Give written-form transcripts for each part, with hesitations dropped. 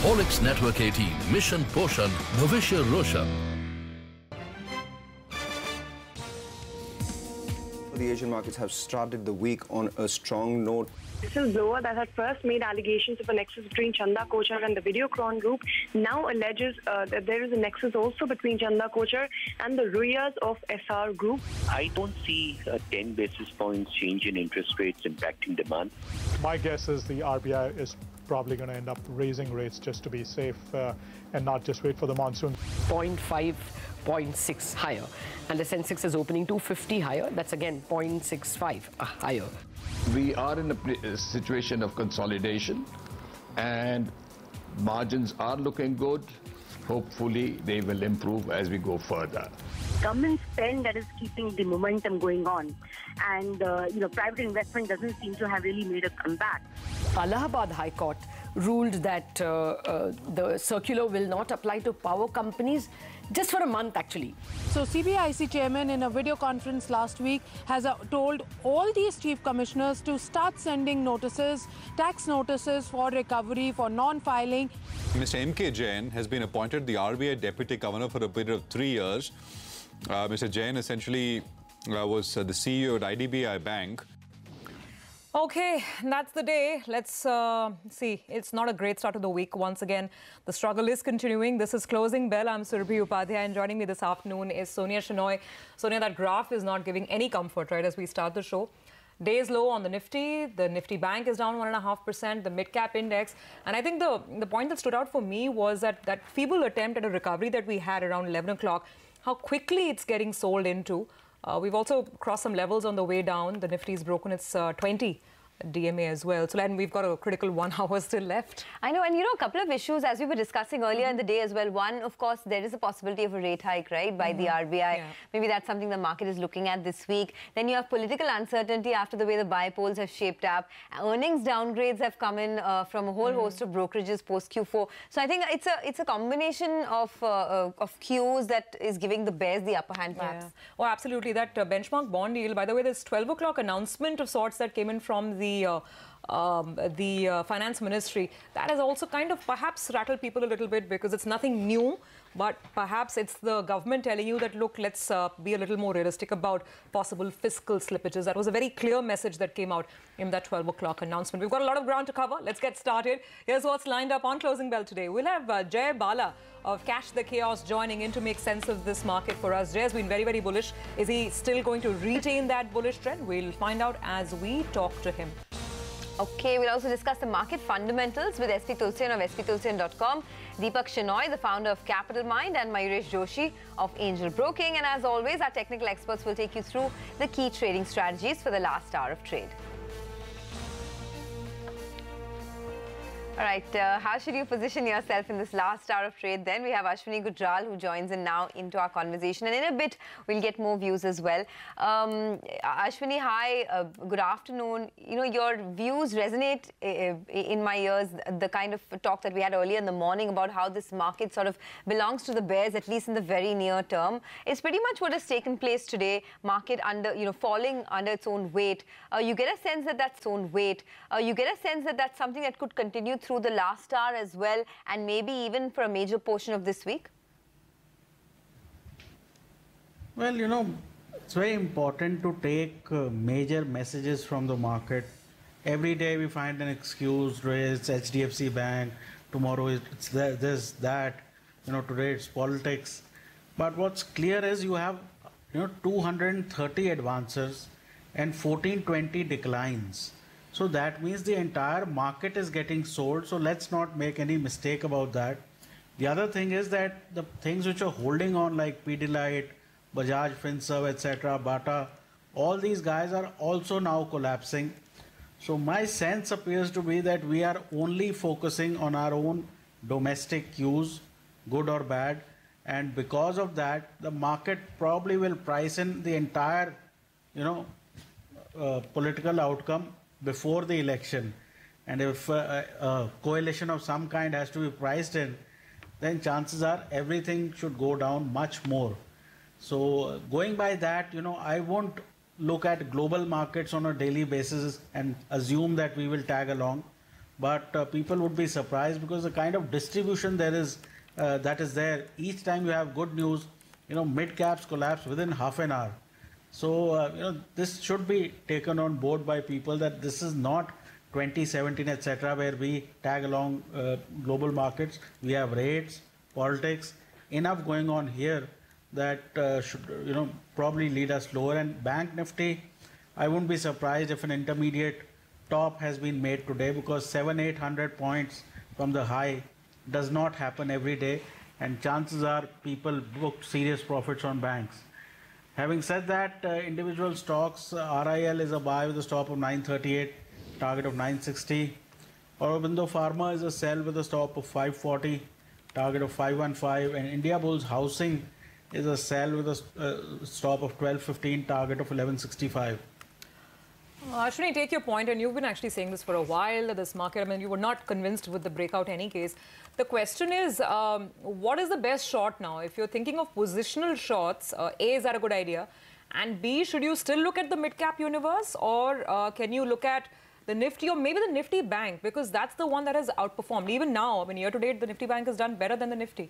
Olix Network 18, Mission Poshan, Bhavishya Roshan. The Asian markets have started the week on a strong note. This is Zoa that had first made allegations of a nexus between Chanda Kochhar and the Videocron group, now alleges that there is a nexus also between Chanda Kochhar and the Ruyas of SR Group. I don't see a 10 basis points change in interest rates impacting demand. My guess is the RBI is probably going to end up raising rates just to be safe and not just wait for the monsoon. 0.5, 0.6 higher. And the Sensex is opening 250 higher. That's again 0.65 higher. We are in a situation of consolidation and margins are looking good. Hopefully they will improve as we go further. Government spend that is keeping the momentum going on, and private investment doesn't seem to have really made a comeback. Allahabad High Court ruled that the circular will not apply to power companies just for a month actually. So CBIC chairman in a video conference last week has told all these chief commissioners to start sending notices, tax notices for recovery, for non-filing. Mr. M.K. Jain has been appointed the RBI Deputy Governor for a period of 3 years. Mr. Jain essentially was the CEO at IDBI Bank. Okay, that's the day. Let's see. It's not a great start to the week. Once again, the struggle is continuing. This is Closing Bell. I'm Surabhi Upadhyay, and joining me this afternoon is Sonia Shenoy. Sonia, that graph is not giving any comfort, right, as we start the show. Days low on the Nifty. The Nifty Bank is down 1.5%. The mid-cap index. And I think the point that stood out for me was that feeble attempt at a recovery that we had around 11 o'clock, how quickly it's getting sold into. We've also crossed some levels on the way down. The Nifty's broken its 20 DMA as well. So, and we've got a critical 1 hour still left. I know, and a couple of issues as we were discussing earlier in the day as well. One, of course, there is a possibility of a rate hike, right, by the RBI. Yeah. Maybe that's something the market is looking at this week. Then you have political uncertainty after the way the buy polls have shaped up. Earnings downgrades have come in from a whole host of brokerages post Q4. So I think it's a combination of cues that is giving the bears the upper hand, perhaps. Yeah. Oh, absolutely. That benchmark bond yield. By the way, this 12 o'clock announcement of sorts that came in from the finance ministry, that has also kind of perhaps rattled people a little bit because it's nothing new, but perhaps it's the government telling you that, look, let's be a little more realistic about possible fiscal slippages. That was a very clear message that came out in that 12 o'clock announcement. We've got a lot of ground to cover. Let's get started. Here's what's lined up on Closing Bell today. We'll have Jay Bala of Cash the Chaos joining in to make sense of this market for us. Jay has been very, very bullish. Is he still going to retain that bullish trend? We'll find out as we talk to him. Okay, we'll also discuss the market fundamentals with SP Tulsian of sptulsian.com, Deepak Shenoy, the founder of Capital Mind, and Mayuresh Joshi of Angel Broking. And as always, our technical experts will take you through the key trading strategies for the last hour of trade. All right, how should you position yourself in this last hour of trade then? We have Ashwani Gujral who joins in now into our conversation, and in a bit we'll get more views as well. Ashwani, hi, good afternoon. Your views resonate in my ears, the kind of talk that we had earlier in the morning about how this market sort of belongs to the bears, at least in the very near term. It's pretty much what has taken place today, market under, falling under its own weight. You get a sense that that's its own weight. You get a sense that that's something that could continue through the last hour as well, and maybe even for a major portion of this week? Well, it's very important to take major messages from the market. Every day we find an excuse, today it's HDFC Bank, tomorrow it's this, that, today it's politics. But what's clear is you have 230 advances and 1420 declines. So that means the entire market is getting sold. So let's not make any mistake about that. The other thing is that the things which are holding on, like Pidilite, Bajaj Finserv, etc., Bata, all these guys are also now collapsing. So my sense appears to be that we are only focusing on our own domestic cues, good or bad. And because of that, the market probably will price in the entire, political outcome before the election. And if a coalition of some kind has to be priced in, then chances are everything should go down much more. So going by that, I won't look at global markets on a daily basis and assume that we will tag along. but people would be surprised because the kind of distribution there is that is there. Each time you have good news, mid caps collapse within half an hour. So this should be taken on board by people, that this is not 2017 etc. where we tag along global markets. We have rates, politics, enough going on here that should probably lead us lower. And Bank Nifty, I wouldn't be surprised if an intermediate top has been made today, because 700-800 points from the high does not happen every day, and chances are people booked serious profits on banks. Having said that, individual stocks, RIL is a buy with a stop of 938, target of 960. Aurobindo Pharma is a sell with a stop of 540, target of 515, and India Bulls Housing is a sell with a stop of 1215, target of 1165. Ashwani, take your point, and you've been actually saying this for a while, that this market, I mean, you were not convinced with the breakout in any case. The question is, what is the best short now? If you're thinking of positional shorts, A, is that a good idea? And B, should you still look at the mid-cap universe, or can you look at the Nifty or maybe the Nifty Bank? Because that's the one that has outperformed. Even now, I mean, year-to-date, the Nifty Bank has done better than the Nifty.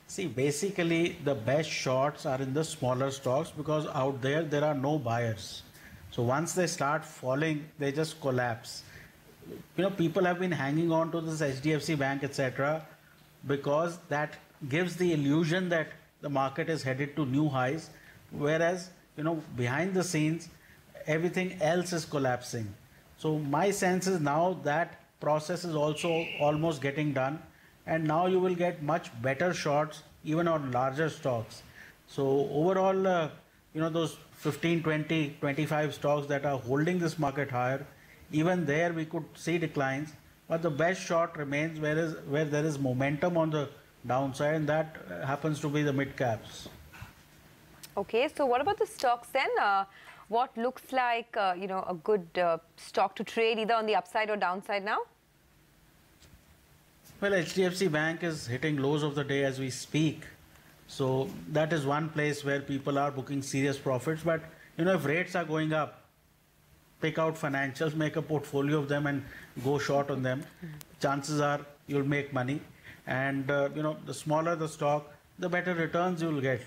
See, basically, the best shorts are in the smaller stocks, because out there are no buyers. So once they start falling, they just collapse. People have been hanging on to this HDFC Bank, etc., because that gives the illusion that the market is headed to new highs, whereas, behind the scenes, everything else is collapsing. So my sense is now that process is also almost getting done. And now you will get much better shorts even on larger stocks. So overall, those 15, 20, 25 stocks that are holding this market higher, even there we could see declines. But the best short remains where there is momentum on the downside, and that happens to be the mid caps. Okay, so what about the stocks then? What looks like a good stock to trade either on the upside or downside now? Well, HDFC Bank is hitting lows of the day as we speak. So that is one place where people are booking serious profits. But, if rates are going up, pick out financials, make a portfolio of them and go short on them. Chances are you'll make money. And, the smaller the stock, the better returns you'll get.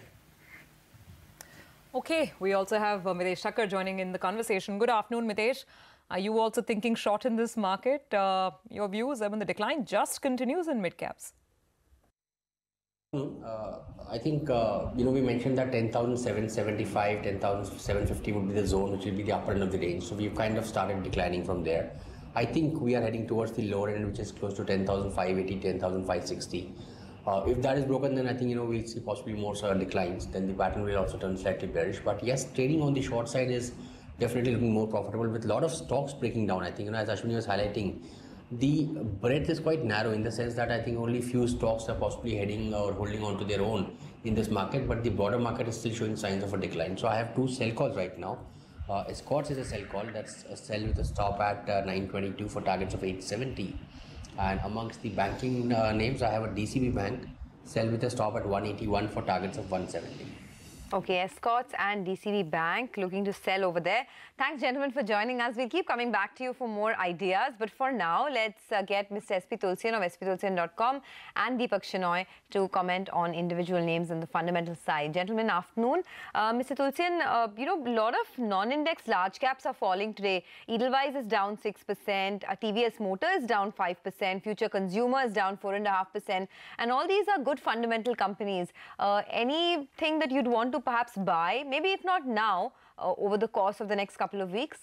Okay, we also have Mitesh Thakkar joining in the conversation. Good afternoon, Mitesh. Are you also thinking short in this market? Your views? I mean, the decline just continues in mid-caps. I think, we mentioned that 10,775, 10,750 would be the zone, which will be the upper end of the range. So we've kind of started declining from there. I think we are heading towards the lower end, which is close to 10,580, 10,560. If that is broken, then I think, we'll see possibly more declines. Then the pattern will also turn slightly bearish. But yes, trading on the short side is definitely looking more profitable, with a lot of stocks breaking down. I think, as Ashwani was highlighting, the breadth is quite narrow in the sense that I think only few stocks are possibly heading or holding on to their own in this market, but the broader market is still showing signs of a decline. So I have two sell calls right now. Escorts is a sell call. That's a sell with a stop at 922 for targets of 870. And amongst the banking names, I have a DCB Bank, sell with a stop at 181 for targets of 170. Okay, Escorts and DCB Bank looking to sell over there. Thanks, gentlemen, for joining us. We'll keep coming back to you for more ideas. But for now, let's get Mr. SP Tulsian of sptulsian.com and Deepak Shenoy to comment on individual names on the fundamental side. Gentlemen, afternoon. Mr. Tulsian, a lot of non-index large caps are falling today. Edelweiss is down 6%, TVS Motor is down 5%, Future Consumer is down 4.5%. And all these are good fundamental companies. Anything that you'd want to perhaps buy, maybe if not now, over the course of the next couple of weeks?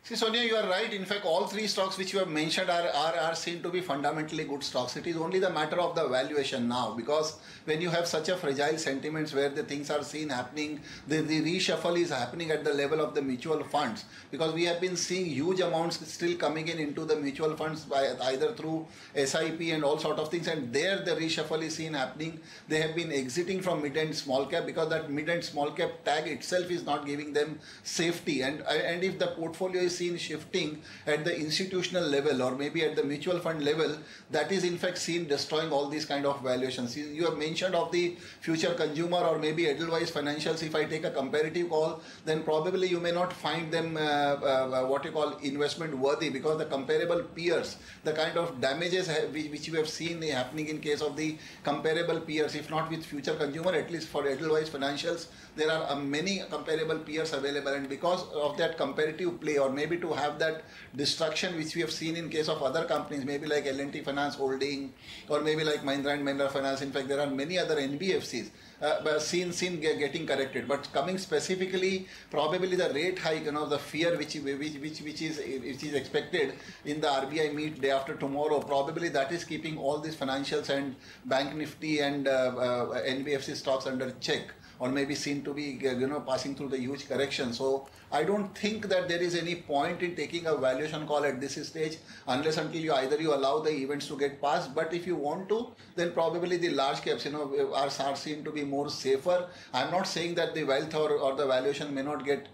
See, Sonia, you are right. In fact, all three stocks which you have mentioned are seen to be fundamentally good stocks. It is only the matter of the valuation now, because when you have such a fragile sentiments where the things are seen happening, the reshuffle is happening at the level of the mutual funds, because we have been seeing huge amounts still coming into the mutual funds by either through SIP and all sort of things, and there the reshuffle is seen happening. They have been exiting from mid and small cap because that mid and small cap tag itself is not giving them safety, and if the portfolio is seen shifting at the institutional level or maybe at the mutual fund level, that is in fact seen destroying all these kind of valuations. You have mentioned of the future consumer or maybe Edelweiss Financials. If I take a comparative call, then probably you may not find them what you call investment worthy, because the comparable peers, the kind of damages which you have seen happening in case of the comparable peers, if not with future consumer, at least for Edelweiss Financials, there are many comparable peers available, and because of that comparative play, or maybe to have that destruction which we have seen in case of other companies, maybe like L&T Finance Holding or maybe like Mahindra & Mahindra Finance. In fact, there are many other NBFCs seen getting corrected. But coming specifically, probably the rate hike, the fear which is expected in the RBI meet day after tomorrow, probably that is keeping all these financials and Bank Nifty and NBFC stocks under check, or maybe seen to be passing through the huge correction. So I don't think that there is any point in taking a valuation call at this stage, unless until you allow the events to get past. But if you want to, then probably the large caps are seen to be more safer. I'm not saying that the wealth or the valuation may not get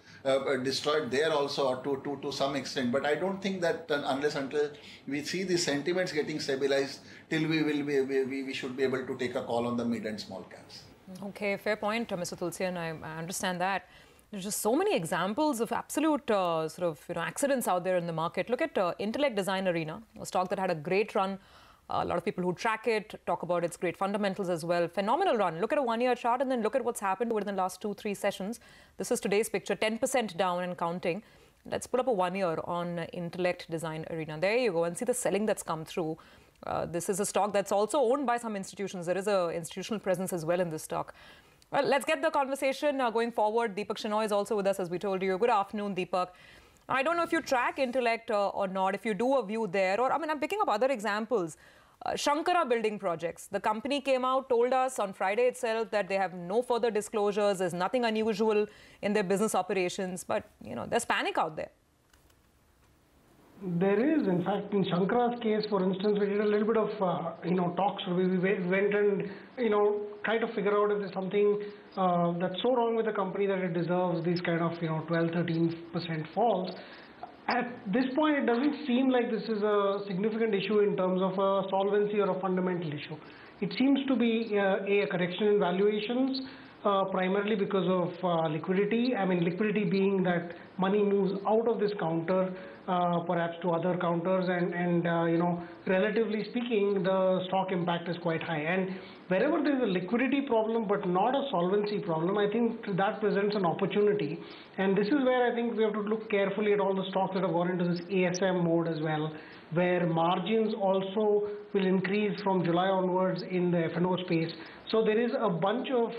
destroyed there also, or to some extent, but I don't think that unless until we see the sentiments getting stabilized, till we should be able to take a call on the mid and small caps. Okay, fair point, Mr. Tulsian. I understand that. There's just so many examples of absolute accidents out there in the market. Look at Intellect Design Arena, a stock that had a great run. A lot of people who track it talk about its great fundamentals as well. Phenomenal run. Look at a one-year chart and then look at what's happened within the last 2-3 sessions. This is today's picture, 10% down and counting. Let's put up a 1 year on Intellect Design Arena. There you go, and see the selling that's come through. This is a stock that's also owned by some institutions. There is an institutional presence as well in this stock. Well, let's get the conversation going forward. Deepak Shenoy is also with us, as we told you. Good afternoon, Deepak. I don't know if you track Intellect or not, if you do a view there, or I'm picking up other examples. Shankara Building Projects. The company came out, told us on Friday itself that they have no further disclosures. There's nothing unusual in their business operations, but there's panic out there. There is, in fact, in Shankara's case, for instance, we did a little bit of, talks. We went and, tried to figure out if there's something that's so wrong with the company that it deserves these kind of, 12-13% falls. At this point, it doesn't seem like this is a significant issue in terms of a solvency or a fundamental issue. It seems to be a correction in valuations, primarily because of liquidity. Liquidity being that money moves out of this counter, perhaps to other counters, and relatively speaking, the stock impact is quite high. And wherever there is a liquidity problem but not a solvency problem, I think that presents an opportunity. And this is where I think we have to look carefully at all the stocks that have gone into this ASM mode as well, where margins also will increase from July onwards in the F&O space. So there is a bunch of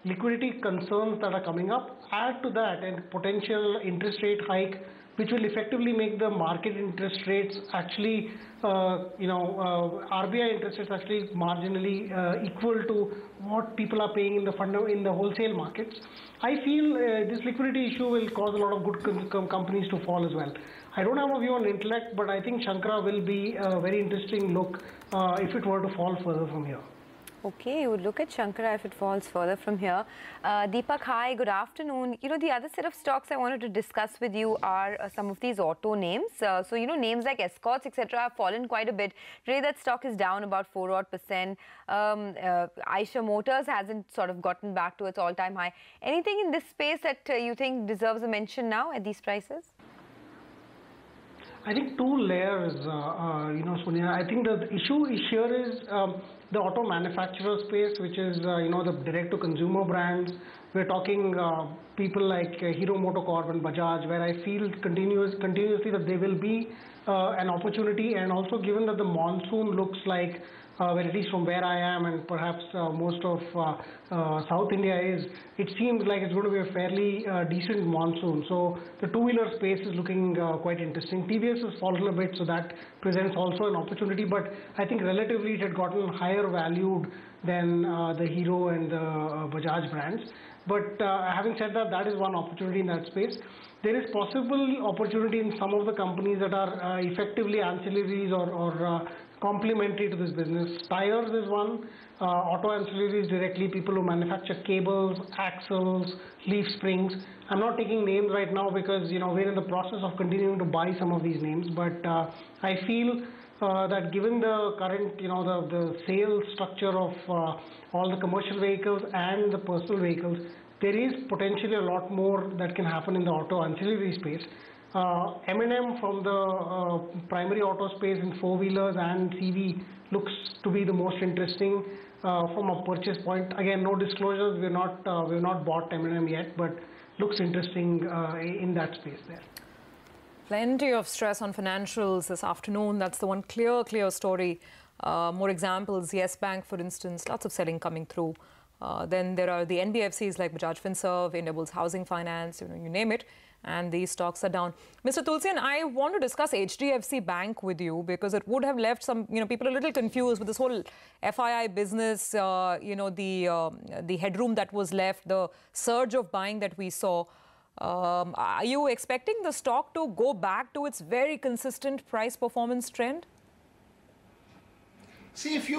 liquidity concerns that are coming up. Add to that and potential interest rate hike, which will effectively make the market interest rates actually, RBI interest rates actually marginally equal to what people are paying in the wholesale markets. I feel this liquidity issue will cause a lot of good companies to fall as well. I don't have a view on Intellect, but I think Shankara will be a very interesting look if it were to fall further from here. Okay, you would look at Shankara if it falls further from here. Deepak, hi, good afternoon. The other set of stocks I wanted to discuss with you are some of these auto names. Names like Escorts, etc. have fallen quite a bit. Today, that stock is down about 4% odd. Eicher Motors hasn't sort of gotten back to its all-time high. Anything in this space that you think deserves a mention now at these prices? I think two layers, Sonia. I think the issue here is the auto manufacturer space, which is, the direct-to-consumer brands. We're talking people like Hero MotoCorp and Bajaj, where I feel continuously that there will be an opportunity. And also given that the monsoon looks like, at least from where I am and perhaps most of South India is, it seems like it's going to be a fairly decent monsoon. So the two-wheeler space is looking quite interesting. TVS has fallen a bit, so that presents also an opportunity. But I think relatively it had gotten higher valued than the Hero and the Bajaj brands. But having said that, that is one opportunity in that space. there is possible opportunity in some of the companies that are effectively ancillaries or complementary to this business. Tires is one, auto ancillaries directly, people who manufacture cables, axles, leaf springs. I'm not taking names right now because we're in the process of continuing to buy some of these names, but I feel that given the current, the sales structure of all the commercial vehicles and the personal vehicles, there is potentially a lot more that can happen in the auto ancillary space. M&M from the primary auto space in four-wheelers and CV looks to be the most interesting from a purchase point. Again, no disclosures. We've not bought M&M yet, but looks interesting in that space there. Plenty of stress on financials this afternoon. That's the one clear story. More examples. Yes Bank, for instance, lots of selling coming through. Then there are the NBFCs like Bajaj Finserv, Indiabulls Housing Finance, you name it. And these stocks are down. Mr. Tulsian, I want to discuss HDFC Bank with you because it would have left some, people a little confused with this whole FII business, the headroom that was left, the surge of buying that we saw. Are you expecting the stock to go back to its very consistent price performance trend? See, if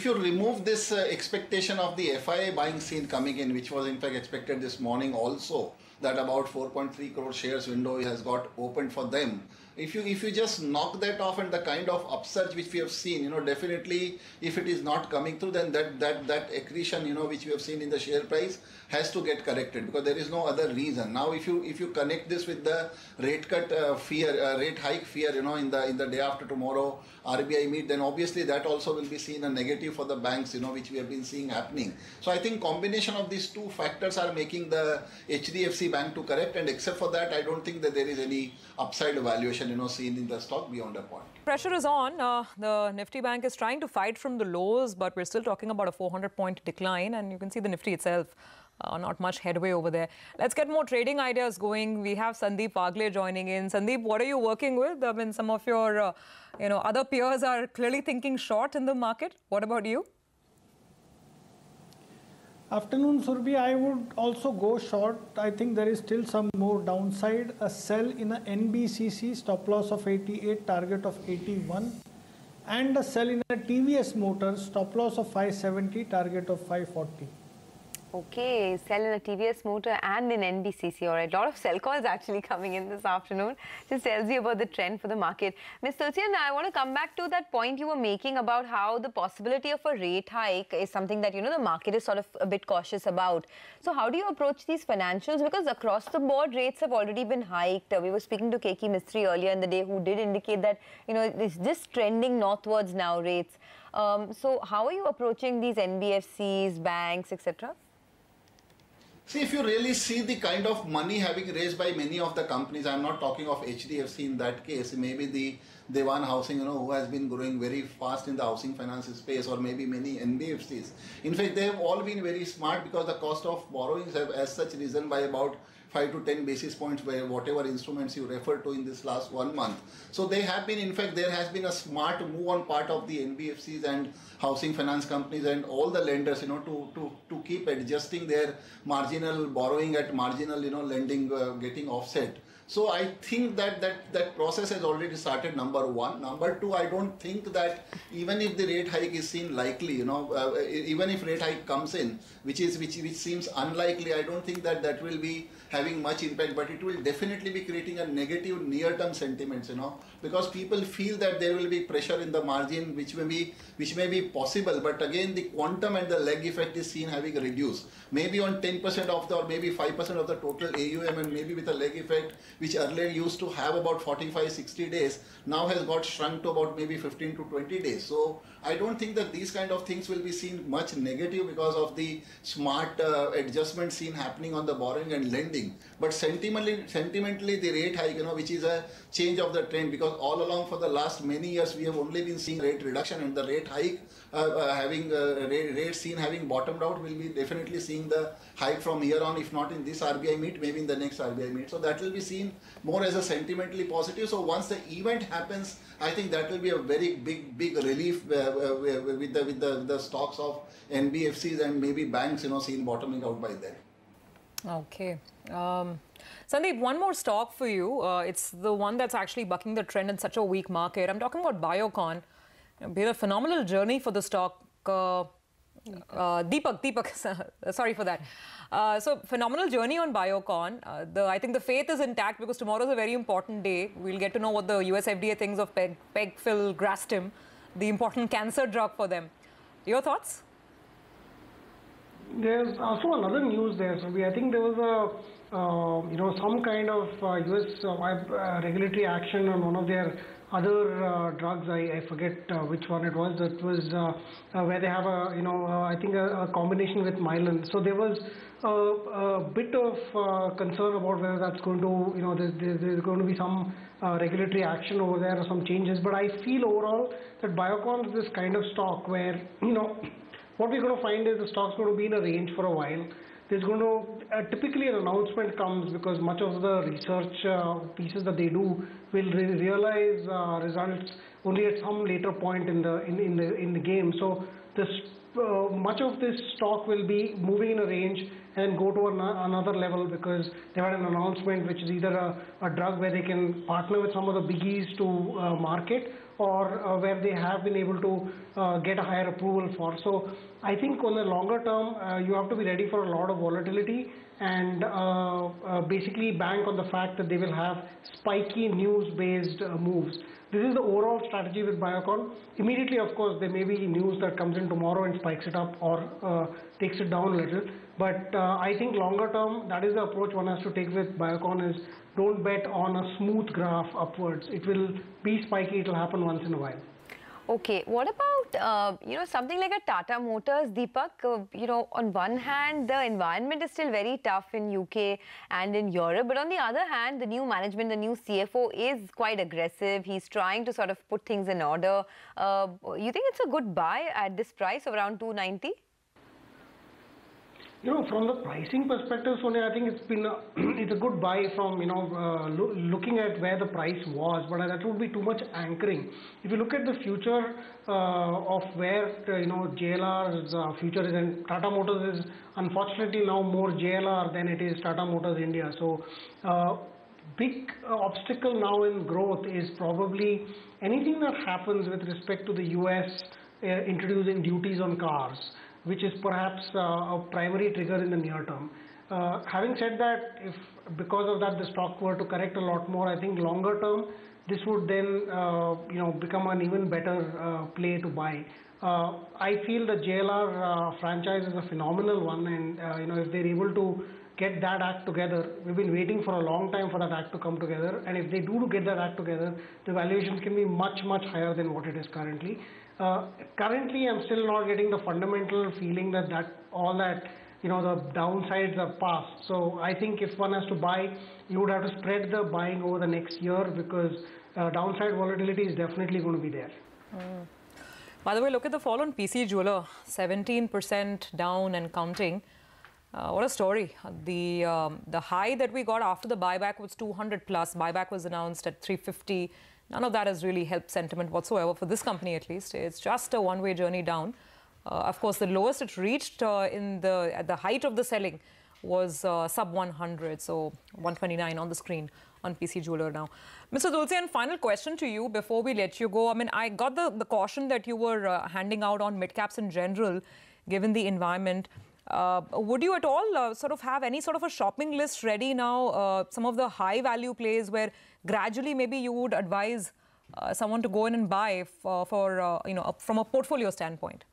you remove this expectation of the FII buying scene coming in, which was in fact expected this morning also, that about 4.3 crore shares window has got opened for them. If you just knock that off and the kind of upsurge which we have seen, definitely if it is not coming through, then that accretion, which we have seen in the share price has to get corrected because there is no other reason. Now, if you connect this with the rate cut fear, rate hike fear, in the day after tomorrow RBI meet, then obviously that also will be seen a negative for the banks, which we have been seeing happening. So I think combination of these two factors are making the HDFC Bank to correct, and except for that, I don't think that there is any upside valuation, seen in the stock beyond a point. Pressure is on. The Nifty Bank is trying to fight from the lows, but we're still talking about a 400-point decline, and you can see the Nifty itself. Not much headway over there. Let's get more trading ideas going. We have Sandeep Wagle joining in. Sandeep, what are you working with? I mean, some of your, other peers are clearly thinking short in the market. What about you? Afternoon, Surbhi. I would also go short. I think there is still some more downside. A sell in a NBCC, stop loss of 88, target of 81. And a sell in a TVS Motors, stop loss of 570, target of 540. Okay, sell in a TVS Motor and in NBCC. All right, a lot of sell calls actually coming in this afternoon. Just tells you about the trend for the market. Ms. Tulsian, I want to come back to that point you were making about how the possibility of a rate hike is something that, the market is sort of a bit cautious about. So how do you approach these financials? Because across the board, rates have already been hiked. We were speaking to Keki Mistry earlier in the day who did indicate that, it's just trending northwards now, rates. So how are you approaching these NBFCs, banks, etc.? See, if you really see the kind of money having raised by many of the companies, I'm not talking of HDFC in that case, maybe the Dewan Housing, who has been growing very fast in the housing finance space, or maybe many NBFCs. In fact, they have all been very smart because the cost of borrowings have as such risen by about 5 to 10 basis points by whatever instruments you refer to in this last 1 month. So they have been, in fact, there has been a smart move on part of the NBFCs and housing finance companies and all the lenders, to keep adjusting their marginal borrowing at marginal, lending getting offset. So I think that process has already started, number one. Number two, I don't think that even if the rate hike is seen likely, even if rate hike comes in, which seems unlikely, I don't think that will be having much impact, but it will definitely be creating a negative near-term sentiments, because people feel that there will be pressure in the margin, which may be possible, but again the quantum and the lag effect is seen having reduced, maybe on 10% of the, or maybe 5% of the total AUM, and maybe with a lag effect which earlier used to have about 45-60 days, now has got shrunk to about maybe 15 to 20 days. So I don't think that these kind of things will be seen much negative because of the smart adjustment seen happening on the borrowing and lending. But sentimentally the rate hike, which is a change of the trend, because all along for the last many years we have only been seeing rate reduction, and the rate hike rate seen having bottomed out, will be definitely seeing the hike from here on, if not in this RBI meet, maybe in the next RBI meet. So that will be seen more as a sentimentally positive. So once the event happens, I think that will be a very big relief with the stocks of NBFCs and maybe banks, seen bottoming out by then. Okay. Sandeep, one more stock for you. It's the one that's actually bucking the trend in such a weak market. I'm talking about Biocon. It's been a phenomenal journey for the stock. Deepak, sorry for that. So phenomenal journey on Biocon. I think the faith is intact because tomorrow is a very important day. We'll get to know what the US FDA thinks of pegfilgrastim, the important cancer drug for them. Your thoughts? There's also another news there, Surabhi. I think there was a some kind of US regulatory action on one of their other drugs. I forget which one it was. That was where they have I think a combination with Mylan. So there was a bit of concern about whether that's going to, there's going to be some regulatory action over there or some changes. But I feel overall that Biocon is this kind of stock where, what we're going to find is the stock's going to be in a range for a while. There's going to typically an announcement comes because much of the research pieces that they do will realize results only at some later point in the game. So this much of this stock will be moving in a range and go to another level because they had an announcement which is either a drug where they can partner with some of the biggies to market, or where they have been able to get a higher approval for. So I think on the longer term, you have to be ready for a lot of volatility and basically bank on the fact that they will have spiky news-based moves. This is the overall strategy with Biocon. Immediately, of course, there may be news that comes in tomorrow and spikes it up or takes it down a little. But I think longer term, that is the approach one has to take with Biocon is don't bet on a smooth graph upwards. It will be spiky. It will happen once in a while. Okay, what about, something like a Tata Motors, Deepak? On one hand, the environment is still very tough in UK and in Europe. But on the other hand, the new management, the new CFO is quite aggressive. He's trying to sort of put things in order. You think it's a good buy at this price of around 290? From the pricing perspective, Sonia, I think it's a good buy from, looking at where the price was, but that would be too much anchoring. If you look at the future of where, JLR's future is, and Tata Motors is unfortunately now more JLR than it is Tata Motors India. So, big obstacle now in growth is probably anything that happens with respect to the US introducing duties on cars, which is perhaps a primary trigger in the near term. Having said that, if because of that the stock were to correct a lot more, I think longer term this would then become an even better play to buy. I feel the JLR franchise is a phenomenal one, and if they're able to get that act together, we've been waiting for a long time for that act to come together, and if they do get that act together, the valuations can be much higher than what it is currently. Currently, I'm still not getting the fundamental feeling that the downsides are past. So I think if one has to buy, you would have to spread the buying over the next year because downside volatility is definitely going to be there. By the way, look at the fall on PC Jeweler, 17% down and counting. What a story. The high that we got after the buyback was 200 plus. Buyback was announced at 350. None of that has really helped sentiment whatsoever for this company, at least. It's just a one-way journey down. Of course, the lowest it reached at the height of the selling was sub 100, so 129 on the screen on PC Jeweler now. Mr. Tulsian, final question to you before we let you go. I mean, I got the caution that you were handing out on mid-caps in general, given the environment. Would you at all sort of have any sort of a shopping list ready now? Some of the high-value plays where gradually maybe you would advise someone to go in and buy from a portfolio standpoint?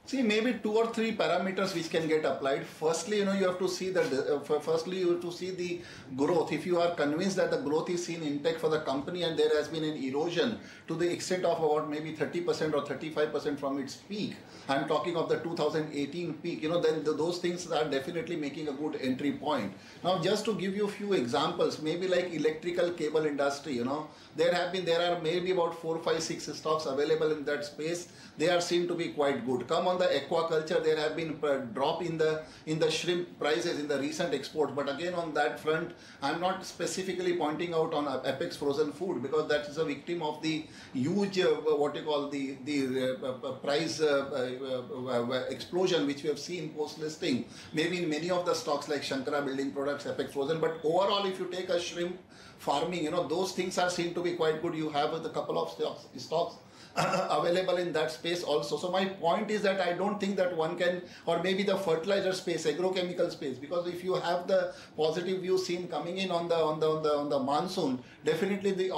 See, maybe 2 or 3 parameters which can get applied. Firstly, you have to see the growth. If you are convinced that the growth is seen intact for the company and there has been an erosion to the extent of about maybe 30% or 35% from its peak, I'm talking of the 2018 peak, then those things are definitely making a good entry point. Now, just to give you a few examples, maybe like electrical cable industry, there are maybe about 4, 5, 6 stocks available in that space. They are seen to be quite good. Come on on the aquaculture, there have been a drop in the shrimp prices in the recent exports. But again, on that front, I'm not specifically pointing out on Apex Frozen Food, because that is a victim of the huge price explosion which we have seen post listing. Maybe in many of the stocks like Shankara Building Products, Apex Frozen. But overall, if you take a shrimp farming, those things are seen to be quite good. You have a couple of stocks available in that space also. So my point is that I don't think that one can, or maybe the fertilizer space, agrochemical space, because if you have the positive view seen coming in on the monsoon, definitely the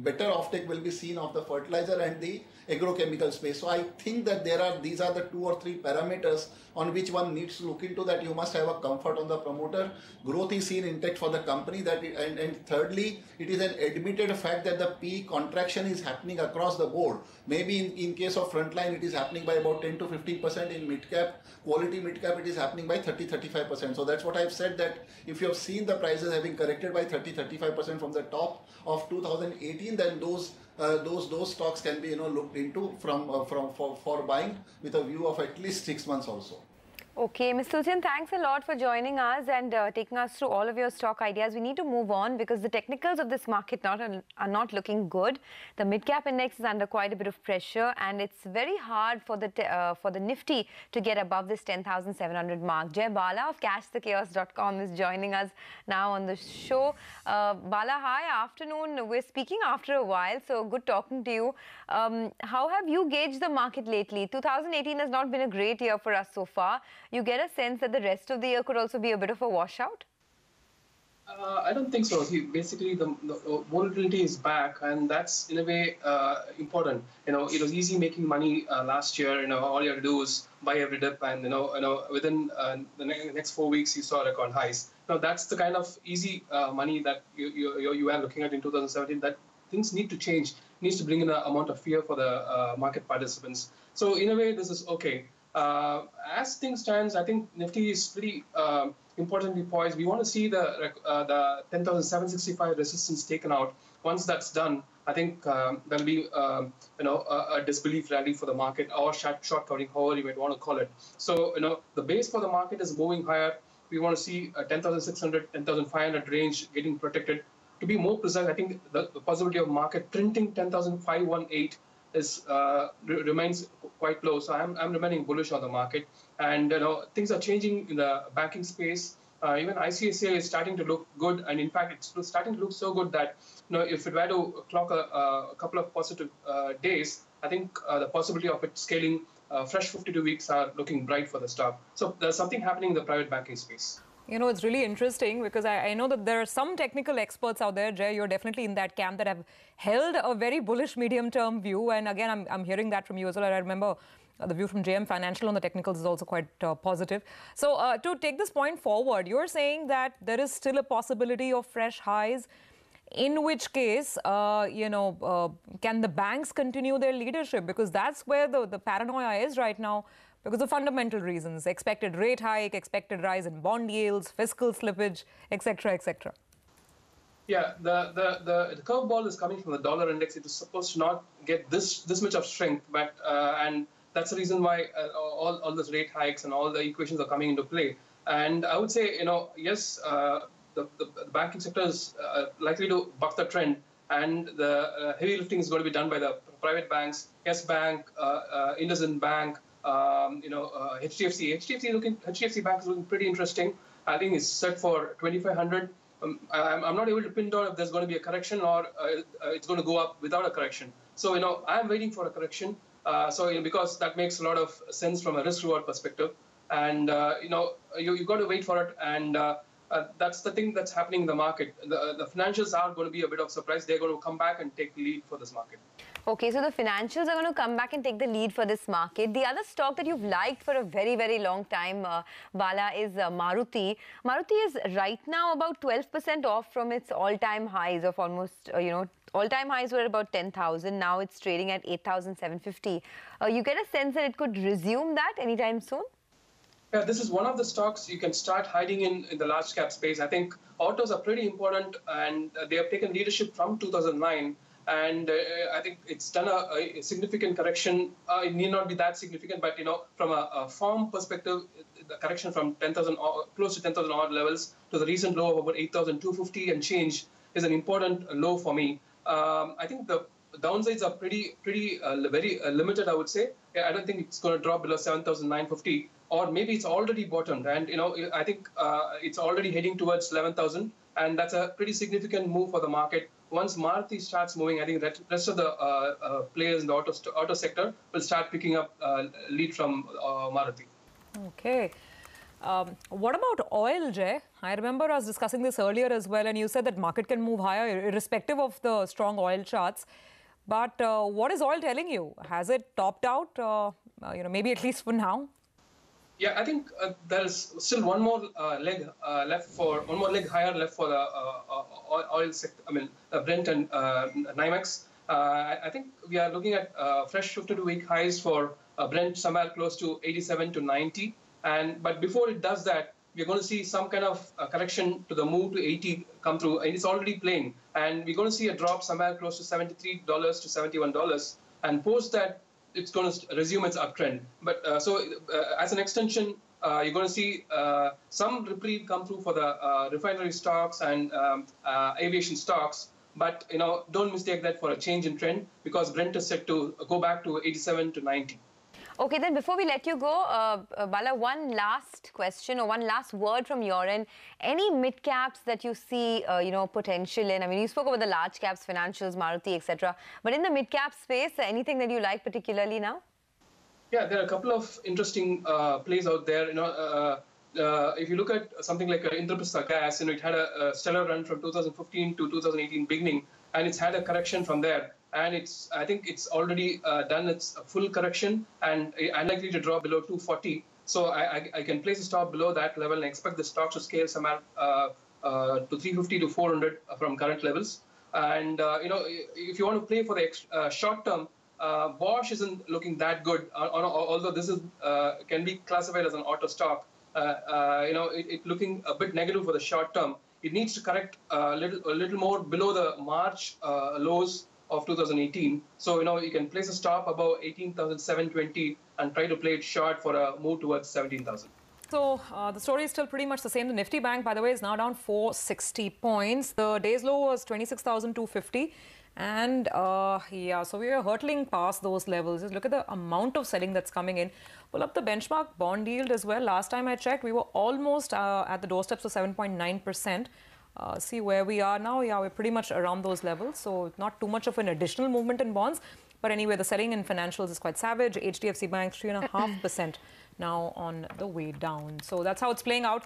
better offtake will be seen of the fertilizer and the agrochemical space. So I think that these are the 2 or 3 parameters on which one needs to look into, that you must have a comfort on the promoter. Growth is seen intact for the company, and thirdly, it is an admitted fact that the PE contraction is happening across the board. Maybe in case of Frontline, it is happening by about 10 to 15%. In mid-cap, quality mid-cap, it is happening by 30-35%. So that's what I've said, that if you have seen the prices having corrected by 30-35% from the top of 2018, then those stocks can be looked into for buying with a view of at least 6 months also. Okay, Mr. Tulsian, thanks a lot for joining us and taking us through all of your stock ideas. We need to move on because the technicals of this market are not looking good. The mid-cap index is under quite a bit of pressure, and it's very hard for the Nifty to get above this 10,700 mark. Jay Bala of cashthechaos.com is joining us now on the show. Bala, hi, afternoon. We're speaking after a while, so good talking to you. How have you gauged the market lately? 2018 has not been a great year for us so far. You get a sense that the rest of the year could also be a bit of a washout? I don't think so. See, basically, the volatility is back, and that's in a way important. It was easy making money last year. All you have to do is buy every dip, and within the next 4 weeks, you saw record highs. Now that's the kind of easy money that you are looking at in 2017. That things need to change. Needs to bring in an amount of fear for the market participants. So in a way, this is okay. As things stand, I think Nifty is pretty importantly poised. We want to see the 10,765 resistance taken out. Once that's done, I think there'll be a disbelief rally for the market, or short covering, however you might want to call it. So the base for the market is moving higher. We want to see a 10,600, 10,500 range getting protected. To be more precise, I think the possibility of market printing 10,518 remains quite low. So I'm remaining bullish on the market, and things are changing in the banking space. Even ICICI is starting to look good, and in fact, it's starting to look so good that if it were to clock a couple of positive days, I think the possibility of it scaling fresh 52 weeks are looking bright for the stock. So there's something happening in the private banking space. It's really interesting because I know that there are some technical experts out there, Jay, you're definitely in that camp, that have held a very bullish medium-term view. And again, I'm hearing that from you as well. I remember the view from JM Financial on the technicals is also quite positive. So to take this point forward, you're saying that there is still a possibility of fresh highs, in which case, can the banks continue their leadership? Because that's where the paranoia is right now. Because of fundamental reasons, expected rate hike, expected rise in bond yields, fiscal slippage, etc., etc. Yeah, the curveball is coming from the dollar index. It is supposed to not get this much of strength, but and that's the reason why all those rate hikes and all the equations are coming into play. And I would say, yes, the banking sector is likely to buck the trend, and the heavy lifting is going to be done by the private banks, Yes Bank, IndusInd Bank. HDFC Bank is looking pretty interesting. I think it's set for 2,500. I'm not able to pin down if there's going to be a correction or it's going to go up without a correction. So I'm waiting for a correction. Because that makes a lot of sense from a risk-reward perspective, and you've got to wait for it. And that's the thing that's happening in the market. The financials are going to be a bit of surprise. They're going to come back and take the lead for this market. Okay, so the financials are going to come back and take the lead for this market. The other stock that you've liked for a very, very long time, Bala, is Maruti. Maruti is right now about 12% off from its all-time highs of almost, all-time highs were about 10,000. Now it's trading at 8,750. You get a sense that it could resume that anytime soon? Yeah, this is one of the stocks you can start hiding in the large cap space. I think autos are pretty important, and they have taken leadership from 2009. and I think it's done a significant correction. It need not be that significant, but from a form perspective, the correction from 10,000 close to 10,000 odd levels to the recent low of about 8,250 and change is an important low for me. I think the downsides are very limited, I would say. I don't think it's going to drop below 7,950, or maybe it's already bottomed. And I think it's already heading towards 11,000, and that's a pretty significant move for the market. Once Maruti starts moving, I think that rest of the players in the auto sector will start picking up lead from Maruti. Okay. What about oil, Jay? I remember us discussing this earlier as well, and you said that market can move higher irrespective of the strong oil charts. But what is oil telling you? Has it topped out? Maybe at least for now. Yeah, I think there is still one more leg higher left for the oil sector. I mean, Brent and NYMEX. I think we are looking at fresh 52-week highs for Brent somewhere close to 87 to 90. But before it does that, we're going to see some kind of correction to the move to 80 come through, and it's already playing. And we're going to see a drop somewhere close to $73 to $71, and post that, it's going to resume its uptrend. But as an extension, you're going to see some reprieve come through for the refinery stocks and aviation stocks. But don't mistake that for a change in trend, because Brent is set to go back to 87 to 90. Okay, then before we let you go, Bala, one last question or one last word from your end. Any mid caps that you see, potential in? I mean, you spoke about the large caps, financials, Maruti, etc. But in the mid cap space, anything that you like particularly now? Yeah, there are a couple of interesting plays out there. If you look at something like Indraprastha Gas, it had a stellar run from 2015 to 2018 beginning, and it's had a correction from there. And I think it's already done its full correction and unlikely to drop below 240. So I can place a stop below that level and expect the stock to scale somewhere to 350 to 400 from current levels. And if you want to play for the short term, Bosch isn't looking that good. Although this is can be classified as an auto stock, it looking a bit negative for the short term. It needs to correct a little more below the March lows of 2018. So, you can place a stop above 18,720 and try to play it short for a move towards 17,000. So, the story is still pretty much the same. The Nifty Bank, by the way, is now down 460 points. The day's low was 26,250. And, yeah, so we are hurtling past those levels. Just look at the amount of selling that's coming in. Pull up the benchmark bond yield as well. Last time I checked, we were almost at the doorsteps of 7.9%. See where we are now. Yeah, we're pretty much around those levels. So not too much of an additional movement in bonds. But anyway, the selling in financials is quite savage. HDFC Bank 3.5% now on the way down. So that's how it's playing out.